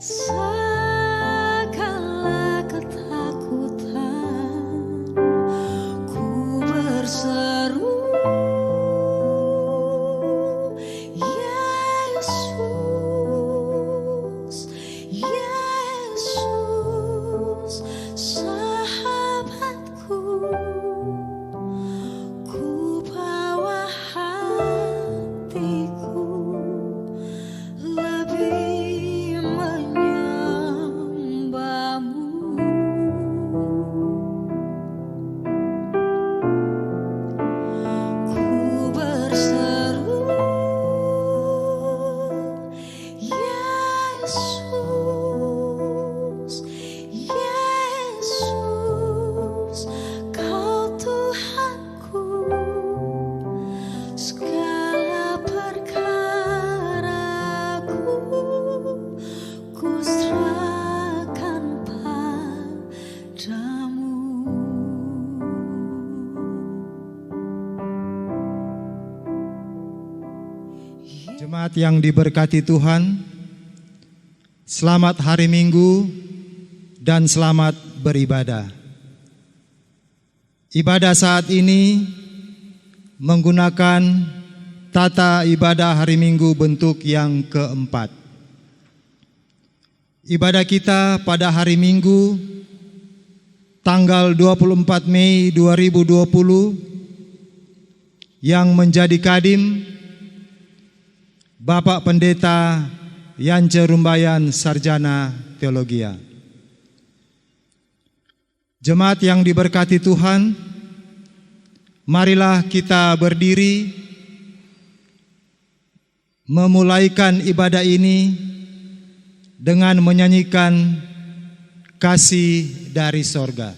Segala ketakutan ku berseru, Yesus, Yesus, sahabatku. Ku bawa hatiku lebih menyembahmu. Ku berseru, Yesus, Yesus, Kau Tuhanku. Segala perkaraku ku serahkan padamu. Jemaat yang diberkati Tuhan, selamat hari Minggu dan selamat beribadah. Ibadah saat ini menggunakan tata ibadah hari Minggu bentuk yang keempat. Ibadah kita pada hari Minggu tanggal 24 Mei 2020 yang menjadi kadim Bapak Pendeta Yance Rumbayan, Sarjana Teologia. Jemaat yang diberkati Tuhan, marilah kita berdiri memulaikan ibadah ini dengan menyanyikan Kasih dari Sorga.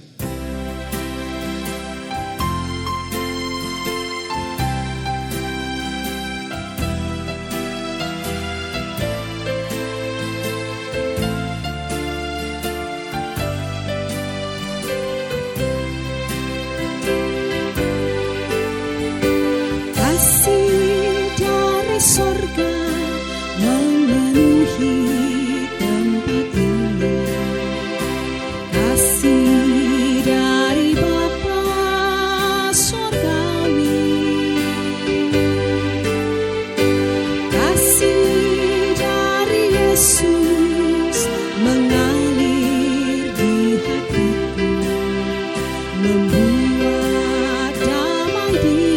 Kasih dari sorga memenuhi tempat ini. Kasih dari Bapa sorgawi. Kasih dari Yesus mengalir di hatiku, membuat damai di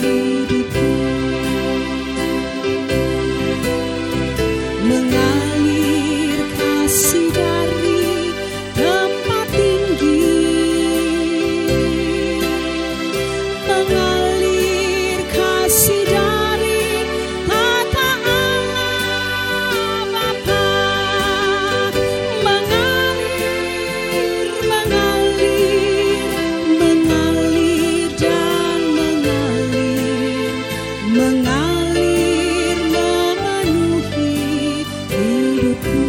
hidupku. Mengalir kasih dari tempat tinggi, mengalir kasih dari tata Allah Bapa, mengalir, mengalir, mengalir dan mengalir, mengalir memenuhi hidupku.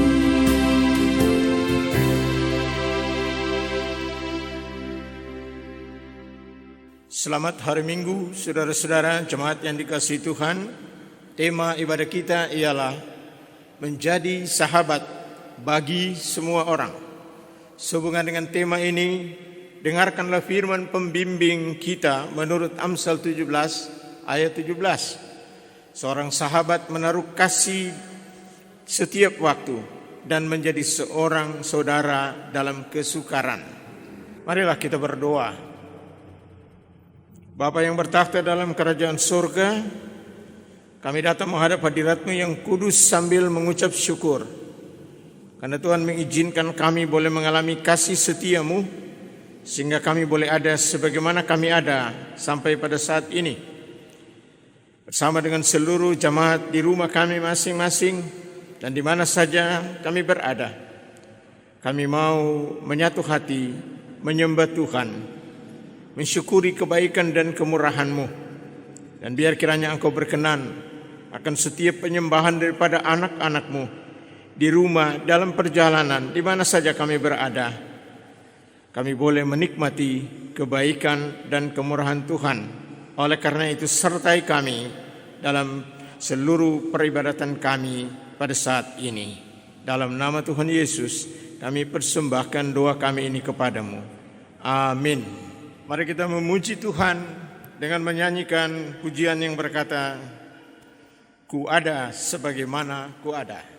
Selamat hari Minggu, saudara-saudara jemaat yang dikasihi Tuhan. Tema ibadah kita ialah menjadi sahabat bagi semua orang. Sehubungan dengan tema ini, dengarkanlah firman pembimbing kita menurut Amsal 17 ayat 17. Seorang sahabat menaruh kasih setiap waktu dan menjadi seorang saudara dalam kesukaran. Marilah kita berdoa. Bapa yang bertakhta dalam kerajaan surga, kami datang menghadap hadirat-Mu yang kudus sambil mengucap syukur. Karena Tuhan mengizinkan kami boleh mengalami kasih setia-Mu, sehingga kami boleh ada sebagaimana kami ada sampai pada saat ini. Bersama dengan seluruh jemaat di rumah kami masing-masing dan di mana saja kami berada, kami mau menyatu hati, menyembah Tuhan, mensyukuri kebaikan dan kemurahan-Mu. Dan biar kiranya Engkau berkenan akan setiap penyembahan daripada anak-anak-Mu di rumah, dalam perjalanan, di mana saja kami berada. Kami boleh menikmati kebaikan dan kemurahan Tuhan. Oleh karena itu sertai kami dalam seluruh peribadatan kami pada saat ini. Dalam nama Tuhan Yesus, kami persembahkan doa kami ini kepadamu. Amin. Mari kita memuji Tuhan dengan menyanyikan pujian yang berkata, Ku ada sebagaimana ku ada.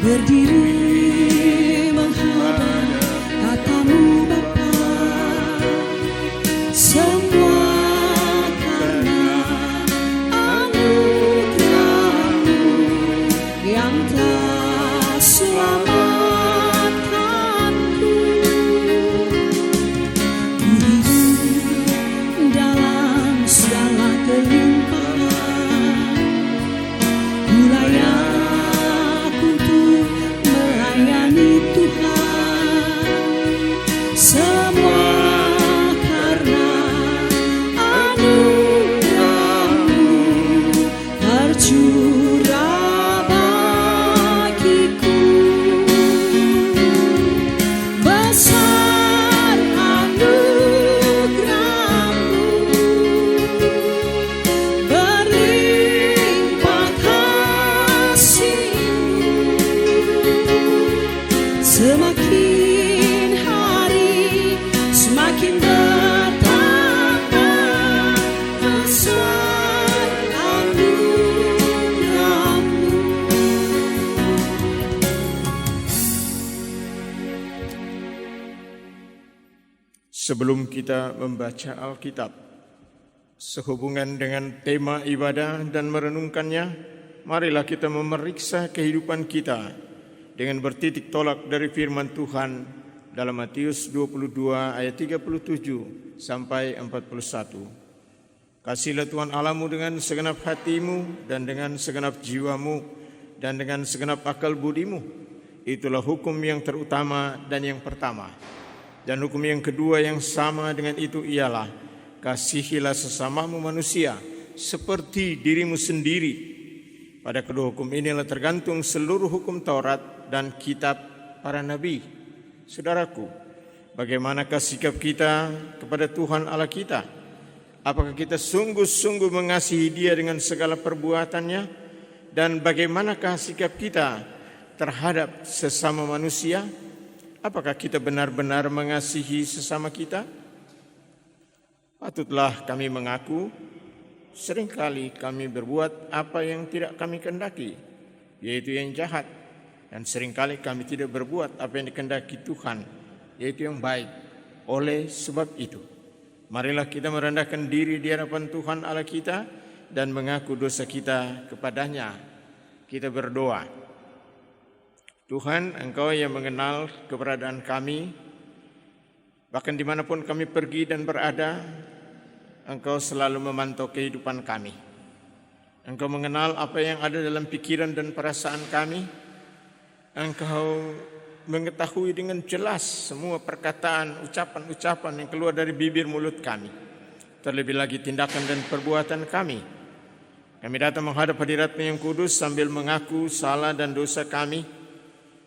Berdiri menghadap tatamu Bapa, semua karena anugerah-Mu yang telah selamatkanku. Ku hidup dalam segala kelimpahan, ku layak untuk melayani Tuhan, semua karena anugerah-Mu tercurah bagiku. Besar anugerah-Mu, berlimpah kasih-Mu, semakin hari semakin bertambah besar anugerah-Mu. Sebelum kita membaca Alkitab, sehubungan dengan tema ibadah dan merenungkannya, marilah kita memeriksa kehidupan kita dengan bertitik tolak dari firman Tuhan dalam Matius 22 ayat 37 sampai 41. Kasihilah Tuhan Allahmu dengan segenap hatimu dan dengan segenap jiwamu dan dengan segenap akal budimu. Itulah hukum yang terutama dan yang pertama. Dan hukum yang kedua yang sama dengan itu ialah, kasihilah sesamamu manusia seperti dirimu sendiri. Pada kedua hukum inilah tergantung seluruh hukum Taurat dan kitab para nabi. Saudaraku, bagaimanakah sikap kita kepada Tuhan Allah kita? Apakah kita sungguh-sungguh mengasihi Dia dengan segala perbuatannya? Dan bagaimanakah sikap kita terhadap sesama manusia? Apakah kita benar-benar mengasihi sesama kita? Patutlah kami mengaku, seringkali kami berbuat apa yang tidak kami kehendaki, yaitu yang jahat. Dan seringkali kami tidak berbuat apa yang dikehendaki Tuhan, yaitu yang baik. Oleh sebab itu, marilah kita merendahkan diri di hadapan Tuhan Allah kita dan mengaku dosa kita kepadanya. Kita berdoa. Tuhan, Engkau yang mengenal keberadaan kami, bahkan dimanapun kami pergi dan berada, Engkau selalu memantau kehidupan kami. Engkau mengenal apa yang ada dalam pikiran dan perasaan kami. Engkau mengetahui dengan jelas semua perkataan, ucapan-ucapan yang keluar dari bibir mulut kami. Terlebih lagi tindakan dan perbuatan kami. Kami datang menghadap hadirat-Mu yang kudus sambil mengaku salah dan dosa kami.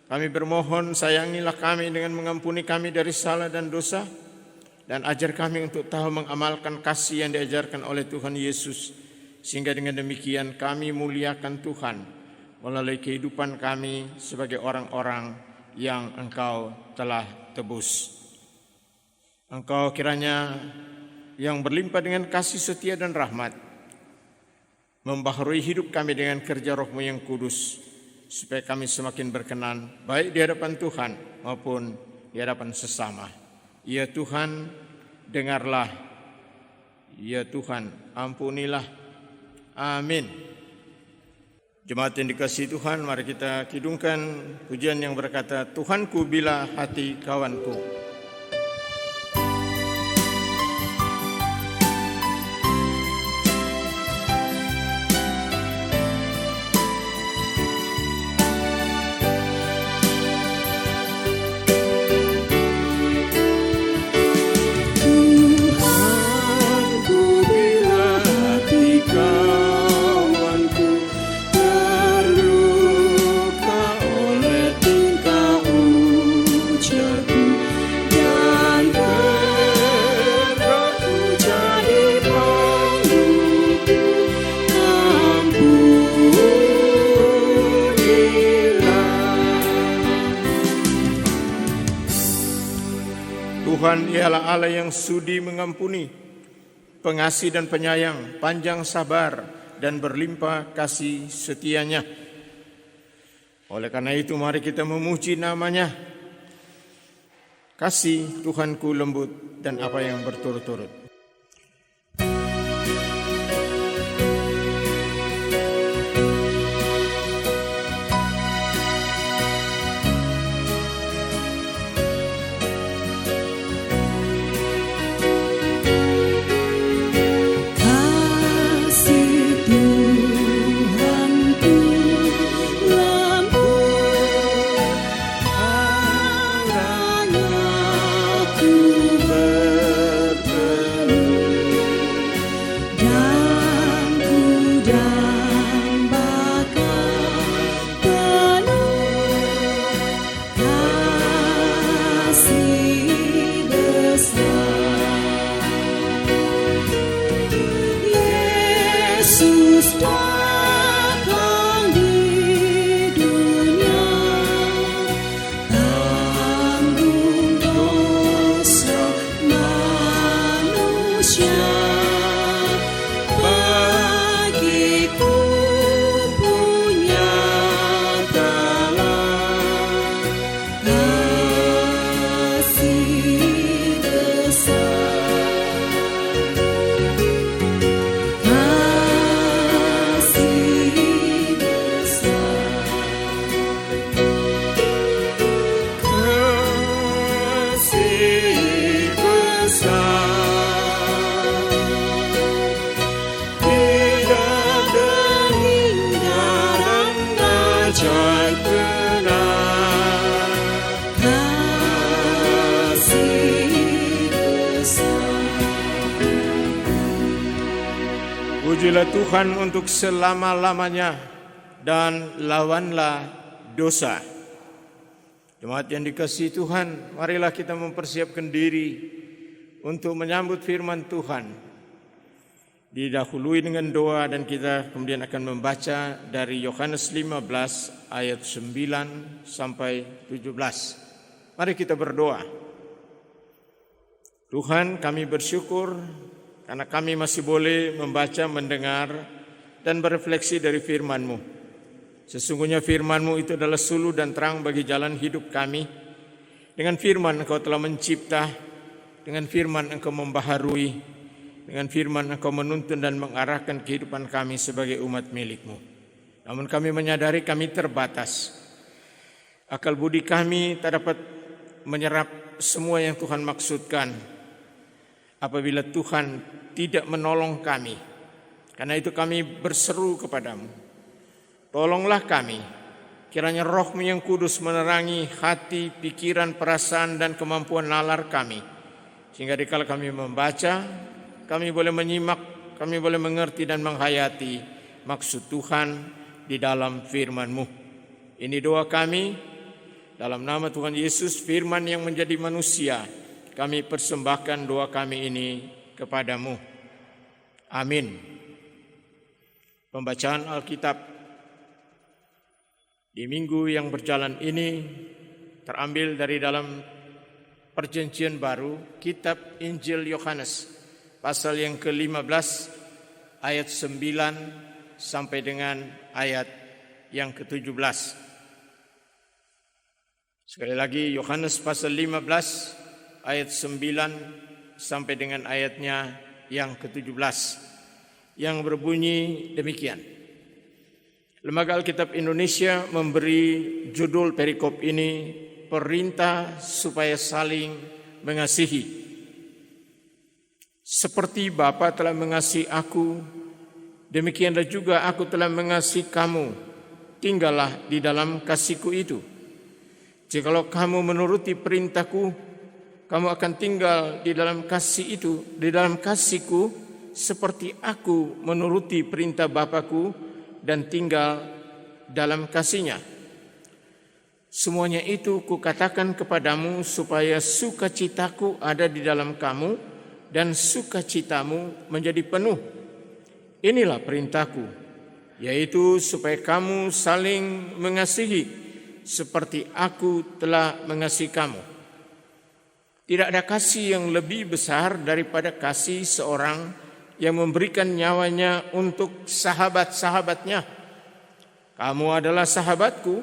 Kami bermohon, sayangilah kami dengan mengampuni kami dari salah dan dosa, dan ajar kami untuk tahu mengamalkan kasih yang diajarkan oleh Tuhan Yesus, sehingga dengan demikian kami muliakan Tuhan melalui kehidupan kami sebagai orang-orang yang Engkau telah tebus. Engkau kiranya yang berlimpah dengan kasih setia dan rahmat, membaharui hidup kami dengan kerja Roh-Mu yang kudus, supaya kami semakin berkenan baik di hadapan Tuhan maupun di hadapan sesama. Ya Tuhan, dengarlah. Ya Tuhan, ampunilah. Amin. Jemaat yang dikasihi Tuhan, mari kita kidungkan pujian yang berkata, Tuhanku bila hati kawanku. Tuhan ialah Allah yang sudi mengampuni, pengasih dan penyayang, panjang sabar, dan berlimpah kasih setianya. Oleh karena itu mari kita memuji namanya. Kasih Tuhanku lembut dan apa yang berturut-turut. Pujilah Tuhan untuk selama-lamanya dan lawanlah dosa. Jemaat yang dikasihi Tuhan, marilah kita mempersiapkan diri untuk menyambut firman Tuhan. Didahului dengan doa dan kita kemudian akan membaca dari Yohanes 15 ayat 9 sampai 17. Mari kita berdoa. Tuhan, kami bersyukur karena kami masih boleh membaca, mendengar, dan berefleksi dari firman-Mu. Sesungguhnya firman-Mu itu adalah suluh dan terang bagi jalan hidup kami. Dengan firman Engkau telah mencipta, dengan firman Engkau membaharui, dengan firman Engkau menuntun dan mengarahkan kehidupan kami sebagai umat milik-Mu. Namun kami menyadari kami terbatas. Akal budi kami tak dapat menyerap semua yang Tuhan maksudkan. Apabila Tuhan tidak menolong kami, karena itu kami berseru kepadamu, tolonglah kami, kiranya Roh-Mu yang kudus menerangi hati, pikiran, perasaan, dan kemampuan nalar kami, sehingga dikala kami membaca, kami boleh menyimak, kami boleh mengerti dan menghayati maksud Tuhan di dalam firman-Mu. Ini doa kami, dalam nama Tuhan Yesus, firman yang menjadi manusia, kami persembahkan doa kami ini kepadamu. Amin. Pembacaan Alkitab di minggu yang berjalan ini terambil dari dalam Perjanjian Baru, kitab Injil Yohanes, pasal yang ke-15, ayat 9 sampai dengan ayat yang ke-17. Sekali lagi, Yohanes pasal 15, ayat 9 sampai dengan ayatnya yang ke-17 yang berbunyi demikian. Lembaga Alkitab Indonesia memberi judul perikop ini perintah supaya saling mengasihi. Seperti Bapa telah mengasihi aku, demikianlah juga aku telah mengasihi kamu. Tinggallah di dalam kasihku itu. Jikalau kamu menuruti perintahku, kamu akan tinggal di dalam kasih itu, di dalam kasihku, seperti aku menuruti perintah Bapa-Ku dan tinggal dalam kasihnya. Semuanya itu kukatakan kepadamu supaya sukacitaku ada di dalam kamu dan sukacitamu menjadi penuh. Inilah perintahku, yaitu supaya kamu saling mengasihi seperti aku telah mengasihi kamu. Tidak ada kasih yang lebih besar daripada kasih seorang yang memberikan nyawanya untuk sahabat-sahabatnya. Kamu adalah sahabatku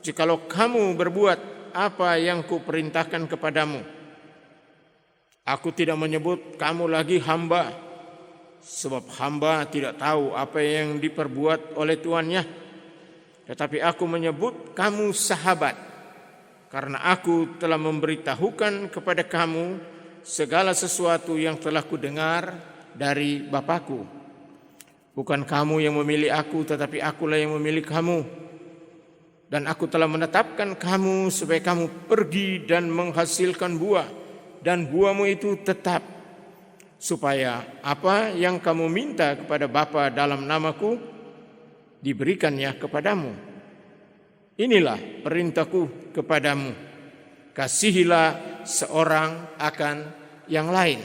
jikalau kamu berbuat apa yang kuperintahkan kepadamu. Aku tidak menyebut kamu lagi hamba, sebab hamba tidak tahu apa yang diperbuat oleh tuannya. Tetapi aku menyebut kamu sahabat, karena aku telah memberitahukan kepada kamu segala sesuatu yang telah kudengar dari Bapakku. Bukan kamu yang memilih aku, tetapi akulah yang memilih kamu. Dan aku telah menetapkan kamu supaya kamu pergi dan menghasilkan buah, dan buahmu itu tetap, supaya apa yang kamu minta kepada Bapa dalam namaku, diberikannya kepadamu. Inilah perintahku kepadamu, kasihilah seorang akan yang lain.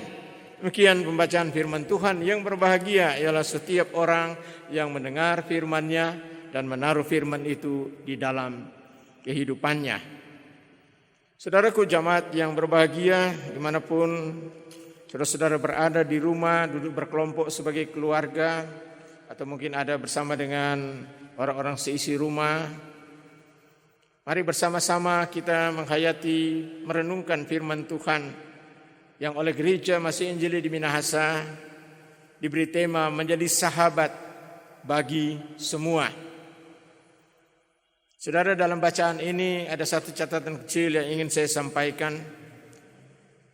Demikian pembacaan firman Tuhan. Yang berbahagia ialah setiap orang yang mendengar firman-Nya dan menaruh firman itu di dalam kehidupannya. Saudaraku jemaat yang berbahagia, dimanapun saudara-saudara berada di rumah, duduk berkelompok sebagai keluarga, atau mungkin ada bersama dengan orang-orang seisi rumah, mari bersama-sama kita menghayati, merenungkan firman Tuhan yang oleh gereja Masih Injili di Minahasa diberi tema menjadi sahabat bagi semua. Saudara, dalam bacaan ini ada satu catatan kecil yang ingin saya sampaikan.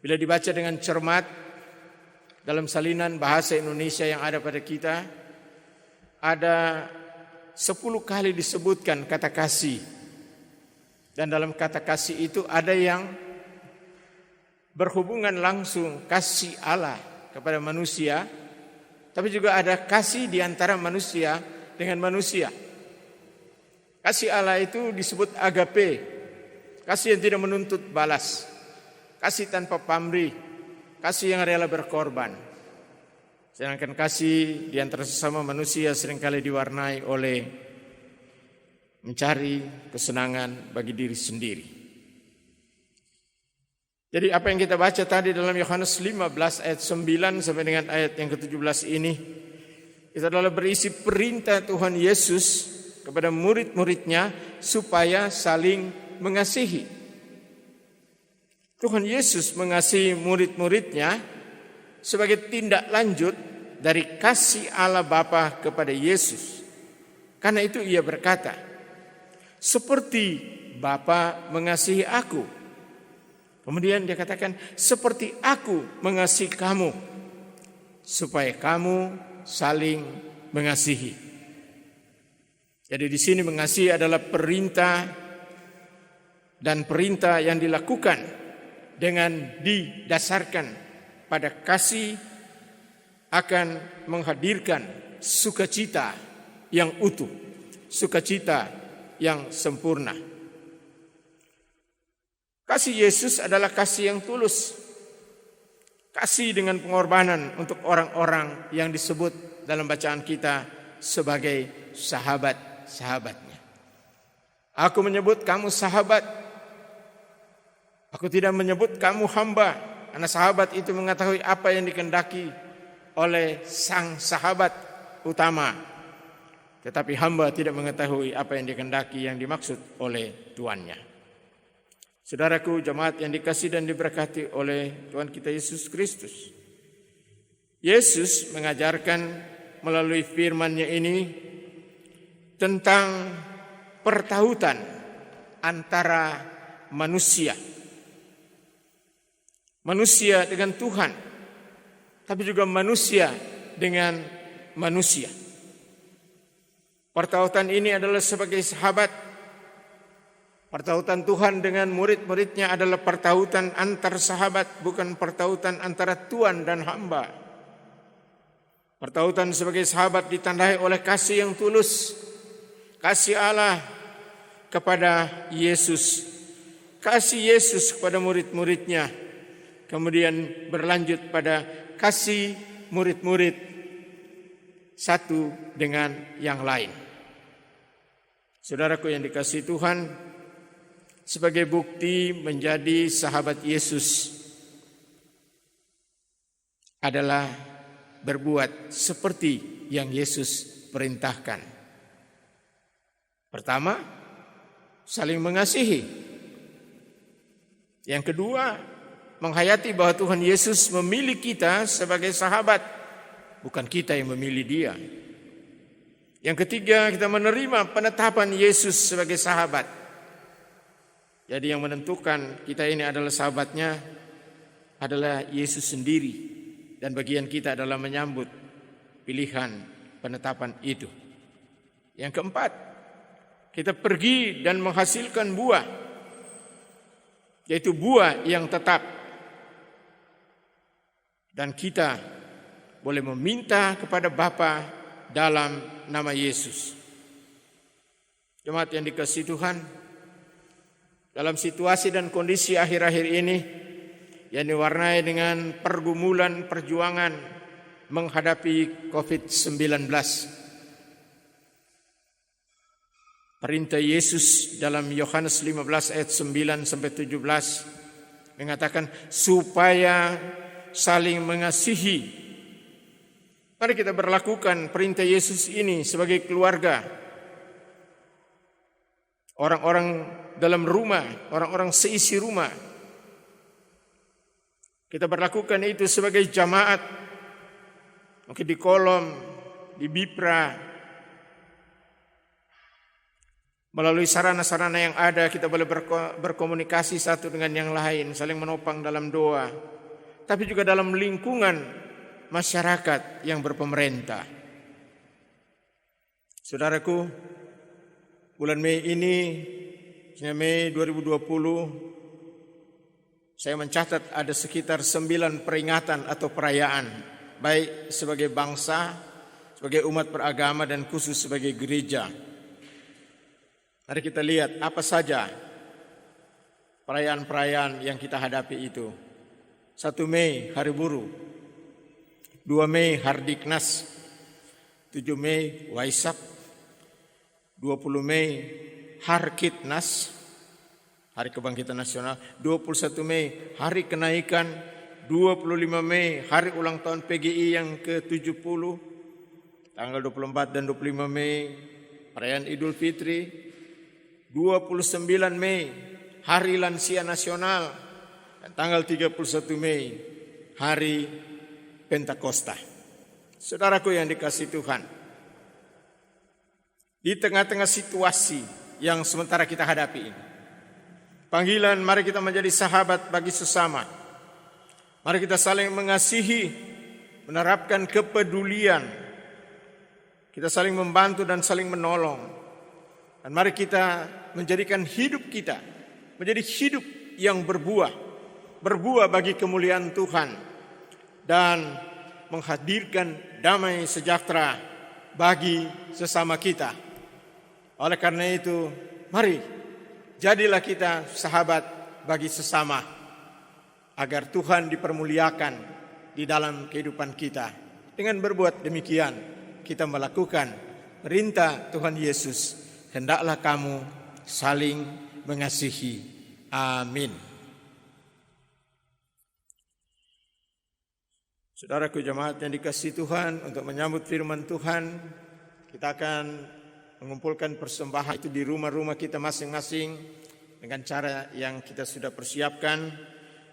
Bila dibaca dengan cermat dalam salinan bahasa Indonesia yang ada pada kita, ada 10 kali disebutkan kata kasih. Dan dalam kata kasih itu ada yang berhubungan langsung kasih Allah kepada manusia, tapi juga ada kasih di antara manusia dengan manusia. Kasih Allah itu disebut agape, kasih yang tidak menuntut balas, kasih tanpa pamrih, kasih yang rela berkorban. Sedangkan kasih di antara sesama manusia seringkali diwarnai oleh mencari kesenangan bagi diri sendiri. Jadi apa yang kita baca tadi dalam Yohanes 15 ayat 9 sampai dengan ayat yang ke-17 ini, itu adalah berisi perintah Tuhan Yesus kepada murid-muridnya supaya saling mengasihi. Tuhan Yesus mengasihi murid-muridnya sebagai tindak lanjut dari kasih Allah Bapa kepada Yesus. Karena itu ia berkata, seperti Bapa mengasihi aku. Kemudian dia katakan, seperti aku mengasihi kamu, supaya kamu saling mengasihi. Jadi di sini mengasihi adalah perintah, dan perintah yang dilakukan dengan didasarkan pada kasih akan menghadirkan sukacita yang utuh, sukacita yang sempurna. Kasih Yesus adalah kasih yang tulus. Kasih dengan pengorbanan untuk orang-orang yang disebut dalam bacaan kita sebagai sahabat-sahabatnya. Aku menyebut kamu sahabat. Aku tidak menyebut kamu hamba. Karena sahabat itu mengetahui apa yang dikehendaki oleh sang sahabat utama. Tetapi hamba tidak mengetahui apa yang dikehendaki yang dimaksud oleh tuannya. Saudaraku jemaat yang dikasihi dan diberkati oleh Tuhan kita Yesus Kristus. Yesus mengajarkan melalui firman-Nya ini tentang pertautan antara manusia. Manusia dengan Tuhan, tapi juga manusia dengan manusia. Pertautan ini adalah sebagai sahabat. Pertautan Tuhan dengan murid-muridnya adalah pertautan antar sahabat, bukan pertautan antara tuan dan hamba. Pertautan sebagai sahabat ditandai oleh kasih yang tulus, kasih Allah kepada Yesus, kasih Yesus kepada murid-muridnya, kemudian berlanjut pada kasih murid-murid satu dengan yang lain. Saudaraku yang dikasihi Tuhan, sebagai bukti menjadi sahabat Yesus, adalah berbuat seperti yang Yesus perintahkan. Pertama, saling mengasihi. Yang kedua, menghayati bahwa Tuhan Yesus memilih kita sebagai sahabat, bukan kita yang memilih Dia. Yang ketiga, kita menerima penetapan Yesus sebagai sahabat. Jadi yang menentukan kita ini adalah sahabatnya adalah Yesus sendiri, dan bagian kita adalah menyambut pilihan penetapan itu. Yang keempat, kita pergi dan menghasilkan buah, yaitu buah yang tetap. Dan kita boleh meminta kepada Bapa dalam nama Yesus. Jemaat yang dikasihi Tuhan, dalam situasi dan kondisi akhir-akhir ini yang diwarnai dengan pergumulan perjuangan menghadapi COVID-19, perintah Yesus dalam Yohanes 15 ayat 9 sampai 17 mengatakan supaya saling mengasihi. Mari kita berlakukan perintah Yesus ini sebagai keluarga. Orang-orang dalam rumah, orang-orang seisi rumah. Kita berlakukan itu sebagai jamaat. Mungkin di kolom, di Bipra. Melalui sarana-sarana yang ada kita boleh berkomunikasi satu dengan yang lain, saling menopang dalam doa. Tapi juga dalam lingkungan masyarakat yang berpemerintah. Saudaraku, bulan Mei ini, Mei 2020, saya mencatat ada sekitar 9 peringatan atau perayaan, baik sebagai bangsa, sebagai umat beragama, dan khusus sebagai gereja. Mari kita lihat apa saja perayaan-perayaan yang kita hadapi itu. 1 Mei, Hari Buruh. 2 Mei, Hardiknas. 7 Mei, Waisak. 20 Mei, Harkitnas, Hari Kebangkitan Nasional. 21 Mei, Hari Kenaikan. 25 Mei, Hari Ulang Tahun PGI yang ke-70. Tanggal 24 dan 25 Mei, perayaan Idul Fitri. 29 Mei, Hari Lansia Nasional. Dan tanggal 31 Mei, Hari Pentakosta. Saudaraku yang dikasihi Tuhan, di tengah-tengah situasi yang sementara kita hadapi ini, panggilan mari kita menjadi sahabat bagi sesama. Mari kita saling mengasihi, menerapkan kepedulian. Kita saling membantu dan saling menolong. Dan mari kita menjadikan hidup kita menjadi hidup yang berbuah bagi kemuliaan Tuhan dan menghadirkan damai sejahtera bagi sesama kita. Oleh karena itu, mari jadilah kita sahabat bagi sesama agar Tuhan dipermuliakan di dalam kehidupan kita. Dengan berbuat demikian, kita melakukan perintah Tuhan Yesus, hendaklah kamu saling mengasihi. Amin. Saudaraku jemaat yang dikasihi Tuhan, untuk menyambut firman Tuhan, kita akan mengumpulkan persembahan itu di rumah-rumah kita masing-masing dengan cara yang kita sudah persiapkan.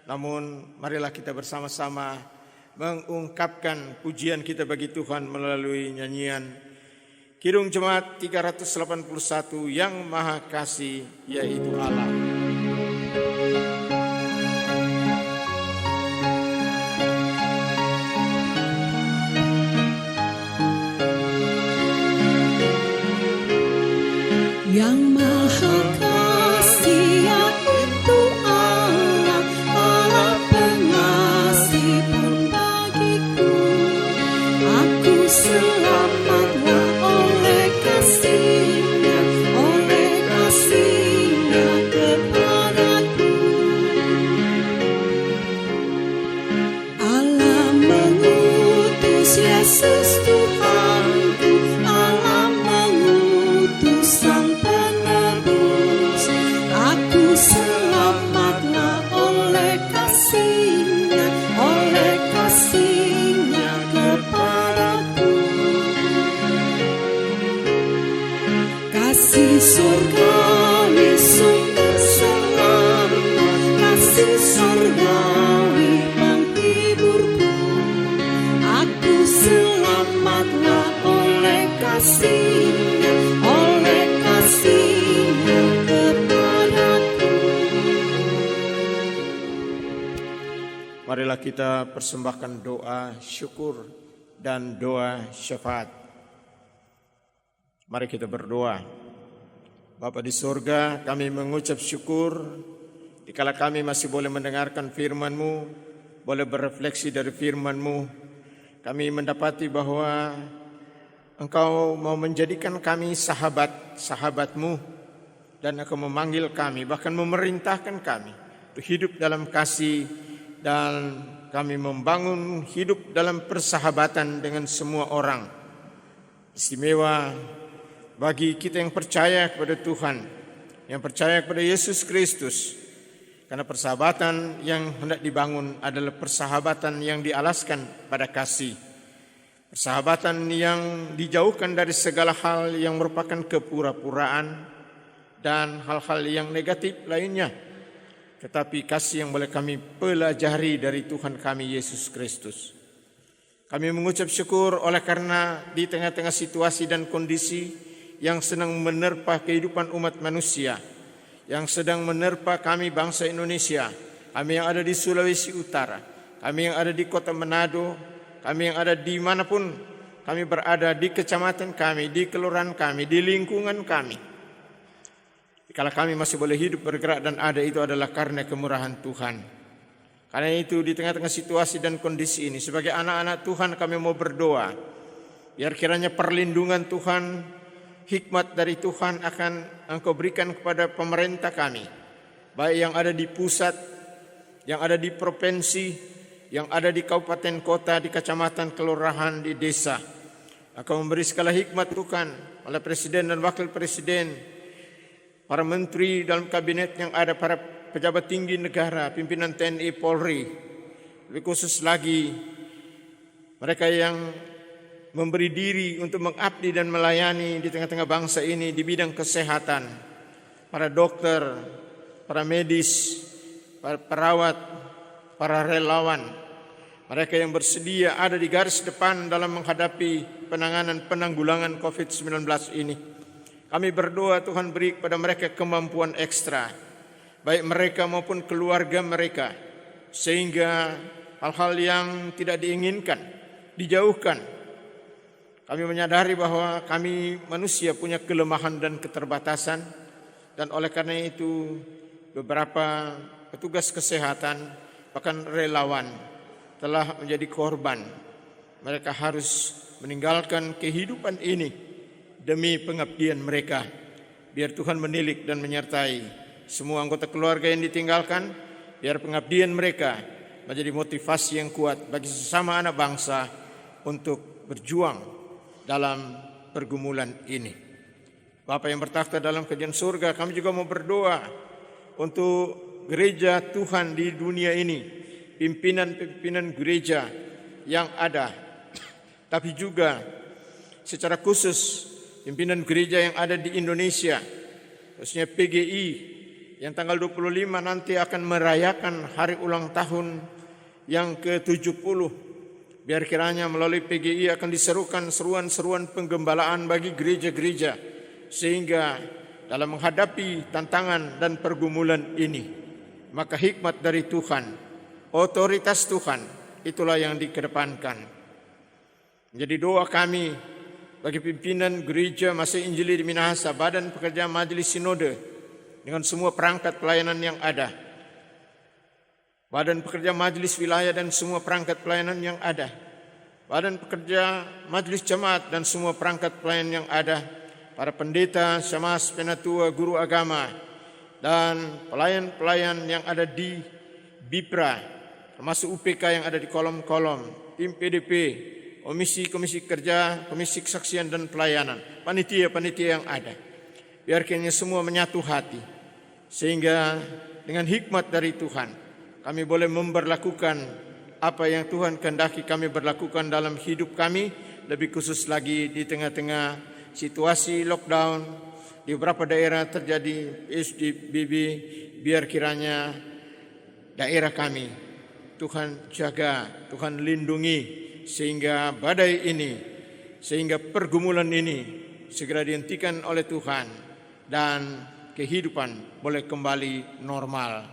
Namun marilah kita bersama-sama mengungkapkan pujian kita bagi Tuhan melalui nyanyian Kidung Jemaat 381, Yang Maha Kasih yaitu Allah. Yang Maha Kasih yaitu Allah, Allah pengasih pun bagiku. Aku selamatlah oleh kasih-Nya kepada sorgawi penghiburku, aku selamatlah oleh kasih-Nya kepadaku. Marilah kita persembahkan doa syukur dan doa syafaat. Mari kita berdoa. Bapa di surga, kami mengucap syukur dikala kami masih boleh mendengarkan firman-Mu, boleh berefleksi dari firman-Mu. Kami mendapati bahwa Engkau mau menjadikan kami sahabat-sahabat-Mu, dan Engkau memanggil kami, bahkan memerintahkan kami untuk hidup dalam kasih, dan kami membangun hidup dalam persahabatan dengan semua orang. Istimewa bagi kita yang percaya kepada Tuhan, yang percaya kepada Yesus Kristus, karena persahabatan yang hendak dibangun adalah persahabatan yang dialaskan pada kasih, persahabatan yang dijauhkan dari segala hal yang merupakan kepura-puraan dan hal-hal yang negatif lainnya, tetapi kasih yang boleh kami pelajari dari Tuhan kami Yesus Kristus. Kami mengucap syukur oleh karena di tengah-tengah situasi dan kondisi yang sedang menerpa kehidupan umat manusia, yang sedang menerpa kami bangsa Indonesia, kami yang ada di Sulawesi Utara, kami yang ada di kota Manado, kami yang ada di manapun kami berada, di kecamatan kami, di kelurahan kami, di lingkungan kami. Kalau kami masih boleh hidup, bergerak dan ada, itu adalah karena kemurahan Tuhan. Karena itu di tengah-tengah situasi dan kondisi ini, sebagai anak-anak Tuhan kami mau berdoa, biar kiranya perlindungan Tuhan, hikmat dari Tuhan akan Engkau berikan kepada pemerintah kami, baik yang ada di pusat, yang ada di provinsi, yang ada di kabupaten kota, di kecamatan, kelurahan, di desa. Engkau memberi segala hikmat Tuhan oleh Presiden dan Wakil Presiden, para menteri dalam kabinet yang ada, para pejabat tinggi negara, pimpinan TNI, Polri, lebih khusus lagi mereka yang memberi diri untuk mengabdi dan melayani di tengah-tengah bangsa ini di bidang kesehatan, para dokter, para medis, para perawat, para relawan, mereka yang bersedia ada di garis depan dalam menghadapi penanggulangan COVID-19 ini. Kami berdoa Tuhan beri kepada mereka kemampuan ekstra, baik mereka maupun keluarga mereka, sehingga hal-hal yang tidak diinginkan dijauhkan. Kami menyadari bahwa kami manusia punya kelemahan dan keterbatasan, dan oleh karena itu beberapa petugas kesehatan, bahkan relawan telah menjadi korban. Mereka harus meninggalkan kehidupan ini demi pengabdian mereka. Biar Tuhan menilik dan menyertai semua anggota keluarga yang ditinggalkan, biar pengabdian mereka menjadi motivasi yang kuat bagi sesama anak bangsa untuk berjuang dalam pergumulan ini. Bapa yang bertakhta dalam kerajaan surga, kami juga mau berdoa untuk gereja Tuhan di dunia ini, pimpinan-pimpinan gereja yang ada, tapi juga secara khusus pimpinan gereja yang ada di Indonesia, khususnya PGI yang tanggal 25 nanti akan merayakan hari ulang tahun yang ke-70. Biar kiranya melalui PGI akan diserukan seruan-seruan penggembalaan bagi gereja-gereja, sehingga dalam menghadapi tantangan dan pergumulan ini, maka hikmat dari Tuhan, otoritas Tuhan, itulah yang dikedepankan. Menjadi doa kami bagi pimpinan gereja Masih Injili di Minahasa, Badan Pekerja Majelis Sinode, dengan semua perangkat pelayanan yang ada, Badan Pekerja Majelis Wilayah dan semua perangkat pelayanan yang ada, Badan Pekerja Majelis Jemaat dan semua perangkat pelayanan yang ada, para pendeta, syemasi, penatua, guru agama, dan pelayan-pelayan yang ada di BIPRA, termasuk UPK yang ada di kolom-kolom, tim PDP, komisi-komisi kerja, komisi kesaksian dan pelayanan, panitia-panitia yang ada. Biar kiranya semua menyatu hati, sehingga dengan hikmat dari Tuhan, kami boleh memberlakukan apa yang Tuhan kehendaki kami berlakukan dalam hidup kami, lebih khusus lagi di tengah-tengah situasi lockdown, di beberapa daerah terjadi PSBB, biar kiranya daerah kami. Tuhan jaga, Tuhan lindungi, sehingga badai ini, sehingga pergumulan ini segera dihentikan oleh Tuhan dan kehidupan boleh kembali normal.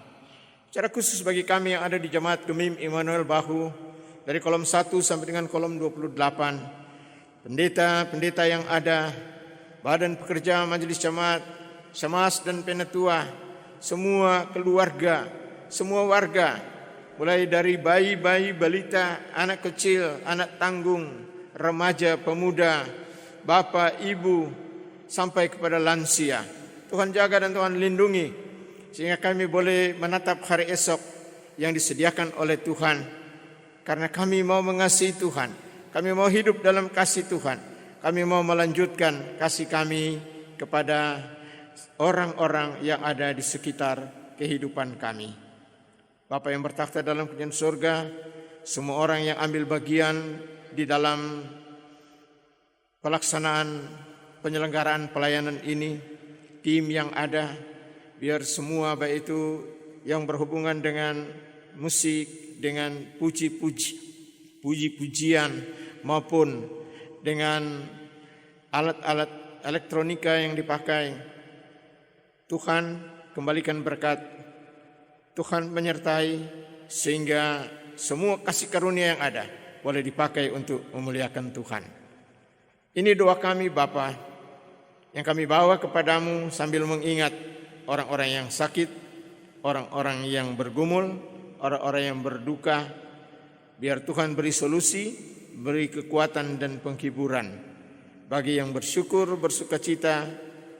Secara khusus bagi kami yang ada di Jemaat Gemim Immanuel Bahu, dari kolom 1 sampai dengan kolom 28, pendeta-pendeta yang ada, badan pekerja majelis jemaat, Syamas dan Penatua, semua keluarga, semua warga, mulai dari bayi-bayi, balita, anak kecil, anak tanggung, remaja, pemuda, bapak, ibu, sampai kepada lansia. Tuhan jaga dan Tuhan lindungi, sehingga kami boleh menatap hari esok yang disediakan oleh Tuhan. Karena kami mau mengasihi Tuhan, kami mau hidup dalam kasih Tuhan, kami mau melanjutkan kasih kami kepada orang-orang yang ada di sekitar kehidupan kami. Bapa yang bertakhta dalam kerajaan surga, semua orang yang ambil bagian di dalam pelaksanaan penyelenggaraan pelayanan ini, tim yang ada, biar semua baik itu yang berhubungan dengan musik, dengan puji-pujian maupun dengan alat-alat elektronika yang dipakai, Tuhan kembalikan berkat, Tuhan menyertai, sehingga semua kasih karunia yang ada boleh dipakai untuk memuliakan Tuhan. Ini doa kami Bapa, yang kami bawa kepadamu sambil mengingat orang-orang yang sakit, orang-orang yang bergumul, orang-orang yang berduka. Biar Tuhan beri solusi, beri kekuatan dan penghiburan bagi yang bersyukur, bersukacita,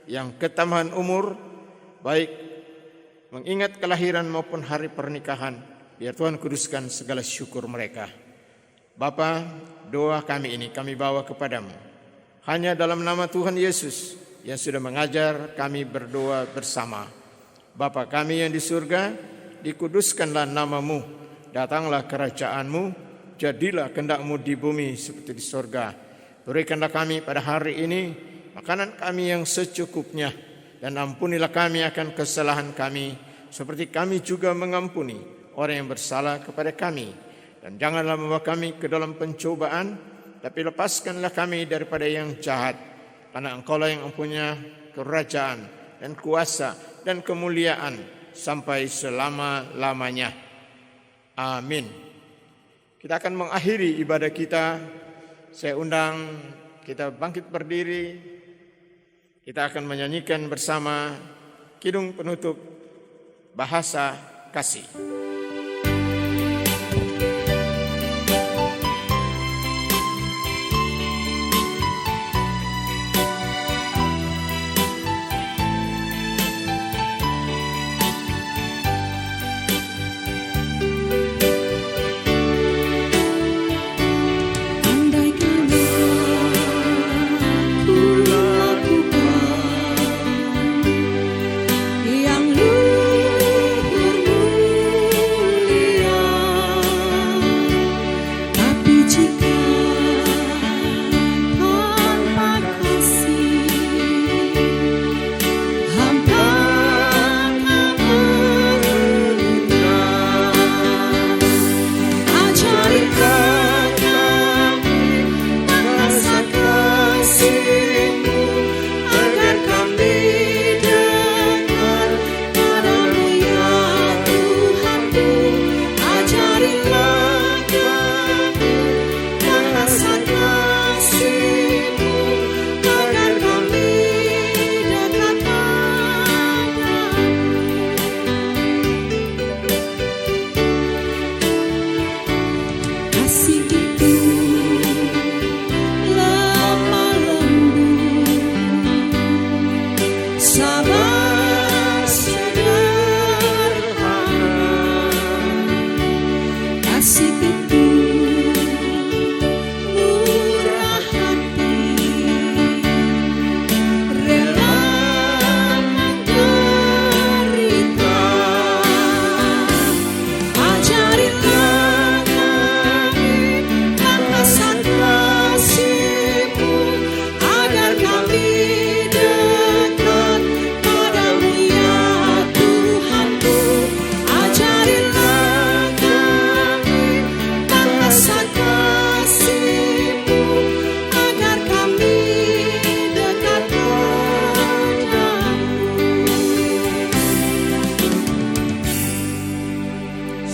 yang ketambahan umur, baik mengingat kelahiran maupun hari pernikahan. Biar Tuhan kuduskan segala syukur mereka. Bapa, doa kami ini kami bawa kepadamu hanya dalam nama Tuhan Yesus yang sudah mengajar kami berdoa bersama. Bapa kami yang di surga, dikuduskanlah namamu, datanglah kerajaanmu, jadilah kehendak-mu di bumi seperti di surga. Berikanlah kami pada hari ini makanan kami yang secukupnya, dan ampunilah kami akan kesalahan kami, seperti kami juga mengampuni orang yang bersalah kepada kami. Dan janganlah membawa kami ke dalam pencobaan, tapi lepaskanlah kami daripada yang jahat. Karena Engkaulah yang mempunyai kerajaan dan kuasa dan kemuliaan sampai selama-lamanya. Amin. Kita akan mengakhiri ibadah kita. Saya undang kita bangkit berdiri. Kita akan menyanyikan bersama kidung penutup Bahasa Kasih. Yang luhur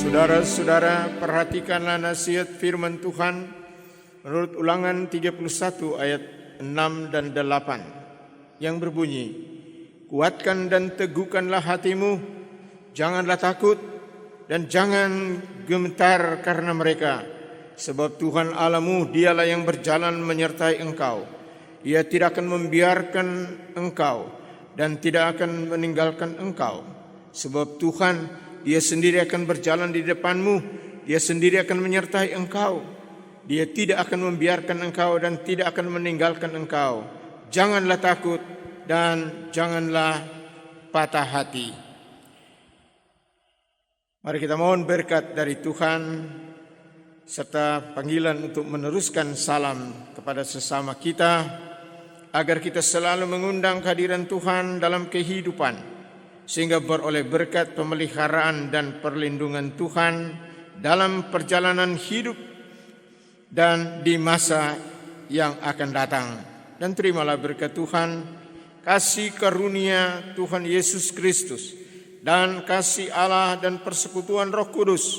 Saudara-saudara, perhatikanlah nasihat firman Tuhan menurut Ulangan 31 ayat 6 dan 8 yang berbunyi, kuatkan dan teguhkanlah hatimu, janganlah takut dan jangan gemetar karena mereka, sebab Tuhan Allahmu dialah yang berjalan menyertai engkau. Ia tidak akan membiarkan engkau dan tidak akan meninggalkan engkau, sebab Tuhan Dia sendiri akan berjalan di depanmu, Dia sendiri akan menyertai engkau. Dia tidak akan membiarkan engkau dan tidak akan meninggalkan engkau. Janganlah takut dan janganlah patah hati. Mari kita mohon berkat dari Tuhan serta panggilan untuk meneruskan salam kepada sesama kita, agar kita selalu mengundang kehadiran Tuhan dalam kehidupan, sehingga beroleh berkat pemeliharaan dan perlindungan Tuhan dalam perjalanan hidup dan di masa yang akan datang. Dan terimalah berkat Tuhan, kasih karunia Tuhan Yesus Kristus, dan kasih Allah dan persekutuan Roh Kudus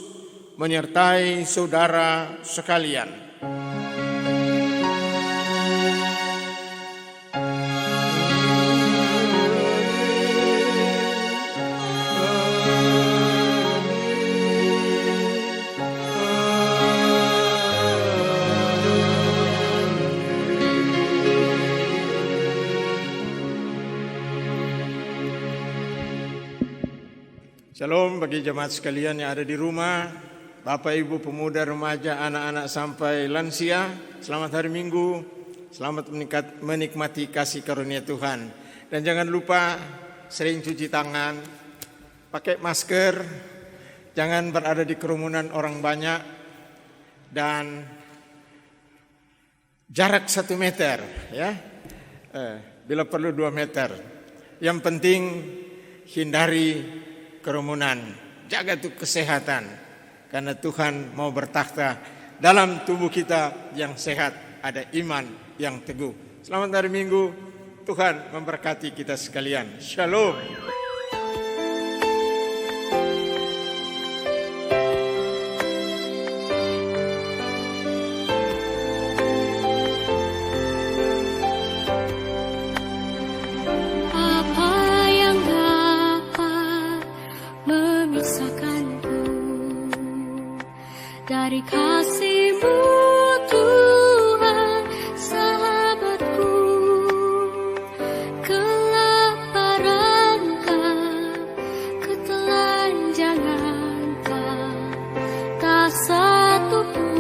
menyertai saudara sekalian. Shalom bagi jemaat sekalian yang ada di rumah, Bapak Ibu pemuda, remaja, anak-anak sampai lansia. Selamat hari Minggu, selamat menikmati kasih karunia Tuhan. Dan jangan lupa sering cuci tangan, pakai masker, jangan berada di kerumunan orang banyak, dan jarak 1 meter, ya. Bila perlu 2 meter. Yang penting hindari kerumunan, jaga tuh kesehatan, karena Tuhan mau bertakhta dalam tubuh kita yang sehat, ada iman yang teguh. Selamat hari Minggu, Tuhan memberkati kita sekalian. Shalom. Dari kasih-Mu Tuhan, sahabatku, kelaparan ketelanjangan tak satu pun